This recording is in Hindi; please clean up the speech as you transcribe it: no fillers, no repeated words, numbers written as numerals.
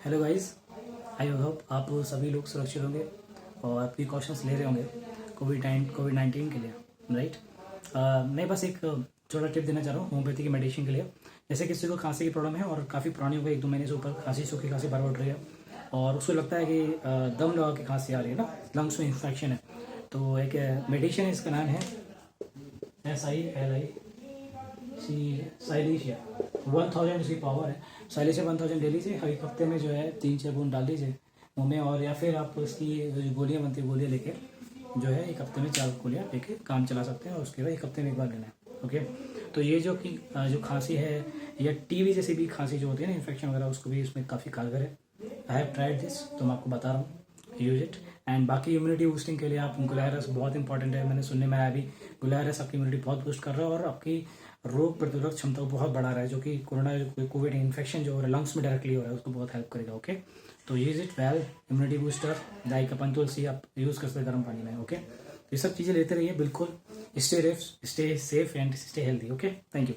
हेलो गाइस, आई होप आप सभी लोग सुरक्षित होंगे और प्रिकॉशंस ले रहे होंगे कोविड 19 के लिए, राइट। मैं बस एक छोटा टिप देना चाह रहा हूँ होम्योपैथी की मेडिसिन के लिए। जैसे किसी को खांसी की प्रॉब्लम है और काफ़ी पुरानी हो गई, 1-2 महीने से ऊपर खांसी, सूखी खांसी बार उठ रही है और उसको लगता है कि दम लगा के खांसी आ रही है ना, लंग्स में इन्फेक्शन है। तो एक मेडिसिन है, इसका नाम है साइलिशिया। 1000 इसकी पावर है। साइलिशिया 1000 ले लीजिए, हर एक हफ्ते में जो है 3-4 बूंद डाल दीजिए मुँह में, और या फिर आप इसकी जो गोलियाँ बनती है गोलियाँ लेके जो है एक हफ्ते में 4 गोलियाँ लेके काम चला सकते हैं और उसके बाद एक हफ्ते में एक बार लेना है। ओके, तो ये जो खांसी है या टीबी जैसी भी खांसी जो होती है ना, इन्फेक्शन वगैरह, उसको भी इसमें काफ़ी कारगर है। आई हैव ट्राइड दिस, तो मैं आपको बता रहा हूँ, यूज इट। एंड बाकी इम्यूनिटी बूस्टिंग के लिए आप गुलायरस बहुत इंपॉर्टेंट है। मैंने सुनने में आया भी गुलायरस आपकी इम्यूनिटी बहुत बूस्ट कर रहा है और आपकी रोग प्रतिरोधक क्षमता को बहुत बढ़ा रहा है, जो कि कोविड इन्फेक्शन जो हो रहा है लंग्स में डायरेक्टली हो रहा है उसको बहुत हेल्प करेगा। ओके, तो use it well. Immunity booster दाई का तुलसी आप यूज़ कर सकते हैं गर्म पानी में। ओके, ये सब चीज़ें लेते रहिए, बिल्कुल stay safe and stay healthy. Okay, thank you.